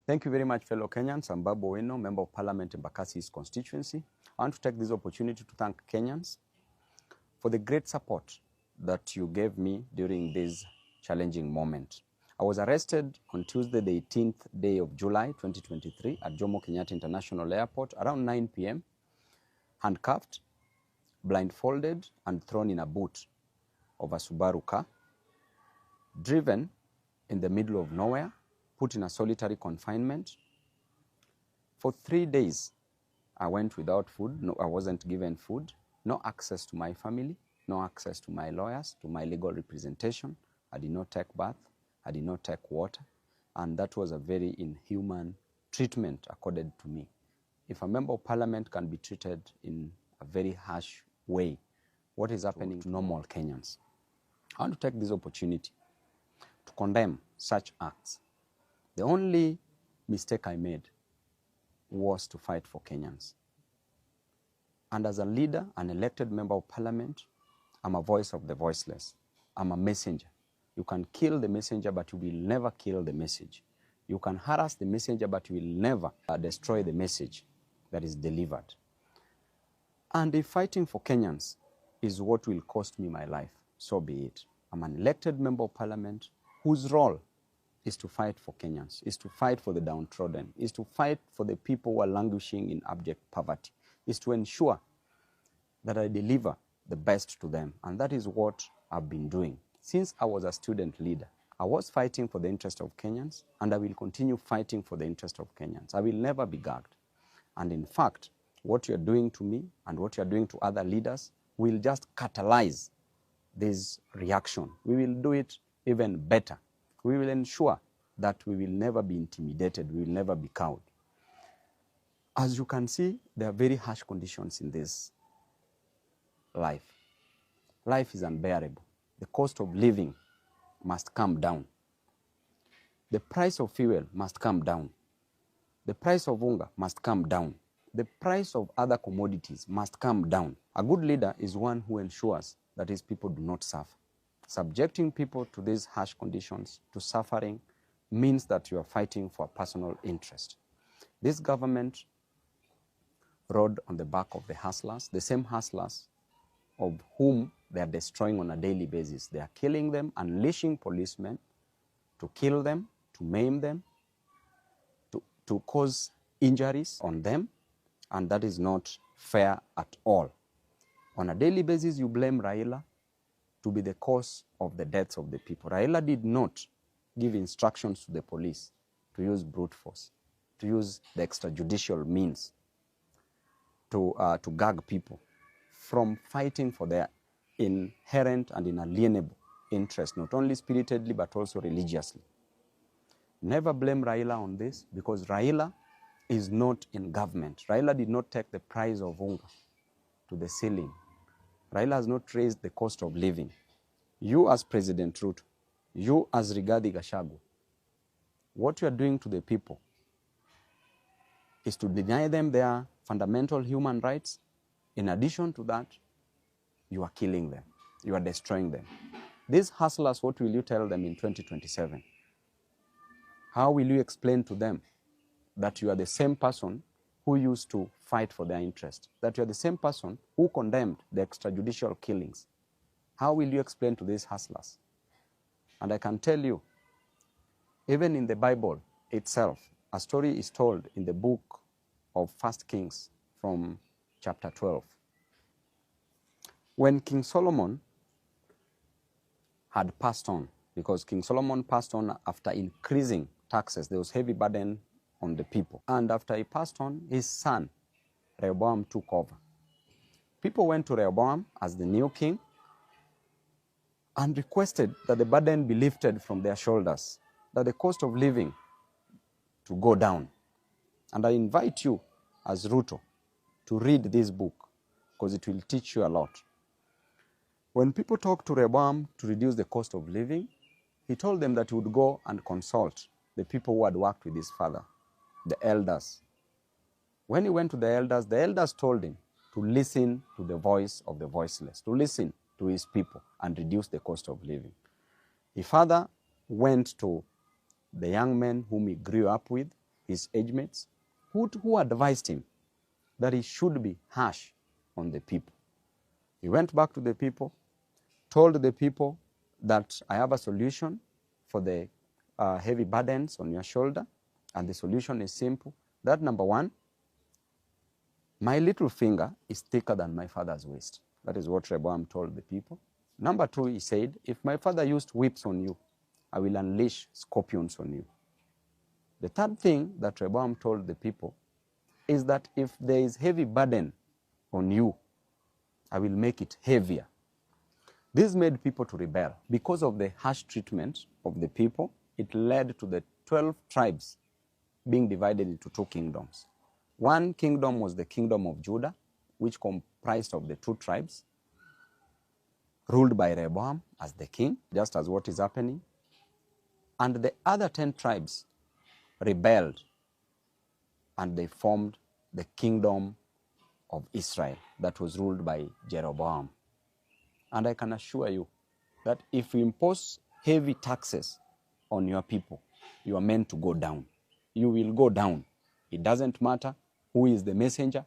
Thank you very much, fellow Kenyans. I'm Babu Owino, Member of Parliament in EMBAKASI East constituency. I want to take this opportunity to thank Kenyans for the great support that you gave me during this challenging moment. I was arrested on Tuesday, the 18th day of July, 2023 at Jomo Kenyatta International Airport around 9 p.m., handcuffed, blindfolded, and thrown in a boot of a Subaru car, driven in the middle of nowhere, put in a solitary confinement. For 3 days, I went without food. No, I wasn't given food, no access to my family, no access to my lawyers, to my legal representation. I did not take bath, I did not take water, and that was a very inhuman treatment accorded to me. If a member of parliament can be treated in a very harsh way, what is happening to normal Kenyans? I want to take this opportunity to condemn such acts. The only mistake I made was to fight for Kenyans. And as a leader, an elected member of parliament, I'm a voice of the voiceless. I'm a messenger. You can kill the messenger, but you will never kill the message. You can harass the messenger, but you will never destroy the message that is delivered. And if fighting for Kenyans is what will cost me my life, so be it. I'm an elected member of parliament whose role is to fight for Kenyans, is to fight for the downtrodden, is to fight for the people who are languishing in abject poverty, is to ensure that I deliver the best to them. And that is what I've been doing. Since I was a student leader, I was fighting for the interest of Kenyans, and I will continue fighting for the interest of Kenyans. I will never be gagged. And in fact, what you're doing to me and what you're doing to other leaders will just catalyze this reaction. We will do it even better. We will ensure that we will never be intimidated, we will never be cowed. As you can see, there are very harsh conditions in this life. Life is unbearable. The cost of living must come down. The price of fuel must come down. The price of hunger must come down. The price of other commodities must come down. A good leader is one who ensures that his people do not suffer. Subjecting people to these harsh conditions, to suffering, means that you are fighting for a personal interest. This government rode on the back of the hustlers, the same hustlers of whom they are destroying on a daily basis. They are killing them, unleashing policemen to kill them, to maim them, to cause injuries on them, and that is not fair at all. On a daily basis, you blame Raila to be the cause of the deaths of the people. Raila did not give instructions to the police to use brute force, to use the extrajudicial means to gag people from fighting for their inherent and inalienable interest, not only spiritedly but also religiously. Never blame Raila on this, because Raila is not in government. Raila did not take the price of hunger to the ceiling. Raila has not raised the cost of living. You as President Ruto, you as Rigathi Gachagua, what you are doing to the people is to deny them their fundamental human rights. In addition to that, you are killing them. You are destroying them. These hustlers, what will you tell them in 2027? How will you explain to them that you are the same person who used to fight for their interest, that you are the same person who condemned the extrajudicial killings? How will you explain to these hustlers? And I can tell you, even in the Bible itself, a story is told in the book of 1 Kings from chapter 12. When King Solomon had passed on, because King Solomon passed on after increasing taxes, there was heavy burden on the people. And after he passed on, his son, Rehoboam, took over. People went to Rehoboam as the new king and requested that the burden be lifted from their shoulders, that the cost of living to go down. And I invite you as Ruto to read this book, because it will teach you a lot. When people talked to Rehoboam to reduce the cost of living, he told them that he would go and consult the people who had worked with his father, the elders. When he went to the elders told him to listen to the voice of the voiceless, to listen to his people and reduce the cost of living. His father went to the young men whom he grew up with. his age mates, who advised him that he should be harsh on the people. He went back to the people, told the people that I have a solution for the heavy burdens on your shoulder, and the solution is simple. That number one, my little finger is thicker than my father's waist. That is what Rehoboam told the people. Number two, he said, if my father used whips on you, I will unleash scorpions on you. The third thing that Rehoboam told the people is that if there is heavy burden on you, I will make it heavier. This made people to rebel. Because of the harsh treatment of the people, it led to the 12 tribes being divided into two kingdoms. One kingdom was the kingdom of Judah, which comprised of the two tribes, ruled by Rehoboam as the king, just as what is happening. And the other 10 tribes rebelled, and they formed the kingdom of Israel that was ruled by Jeroboam. And I can assure you that if you impose heavy taxes on your people, you are meant to go down. You will go down. It doesn't matter who is the messenger.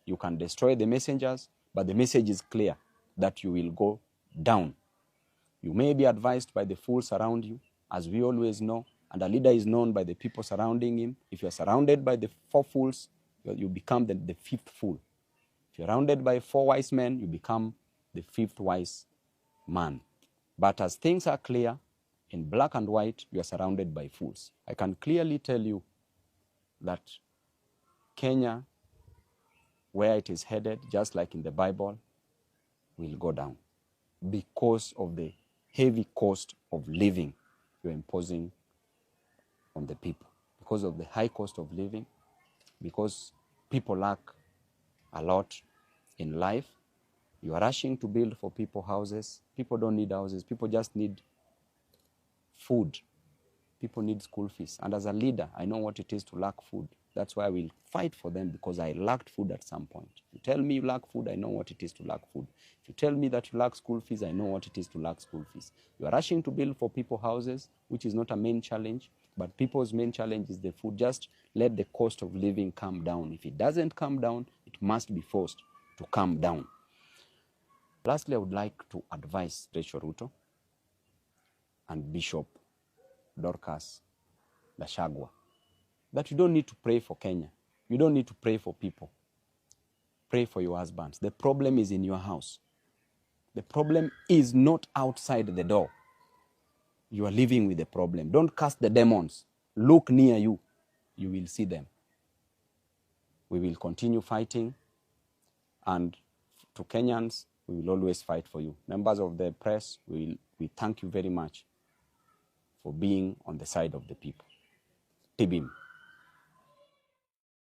You can destroy the messengers, but the message is clear that you will go down. You may be advised by the fools around you, as we always know, and a leader is known by the people surrounding him. If you are surrounded by the 4 fools, you become the 5th fool. If you're surrounded by 4 wise men, you become the 5th wise man. But as things are clear, in black and white, you are surrounded by fools. I can clearly tell you that Kenya, where it is headed, just like in the Bible, will go down because of the heavy cost of living you're imposing on the people. Because of the high cost of living, because people lack a lot in life, you are rushing to build for people houses. People don't need houses. People just need food. People need school fees. And as a leader, I know what it is to lack food. That's why I will fight for them, because I lacked food at some point. If you tell me you lack food, I know what it is to lack food. If you tell me that you lack school fees, I know what it is to lack school fees. You are rushing to build for people houses, which is not a main challenge, but people's main challenge is the food. Just let the cost of living come down. If it doesn't come down, it must be forced to come down. Lastly, I would like to advise Rachel Ruto and Bishop Dorcas Gachagua that you don't need to pray for Kenya. You don't need to pray for people. Pray for your husbands. The problem is in your house. The problem is not outside the door. You are living with the problem. Don't cast the demons. Look near you. You will see them. We will continue fighting, and to Kenyans, we will always fight for you. Members of the press, we thank you very much for being on the side of the people. Tibim.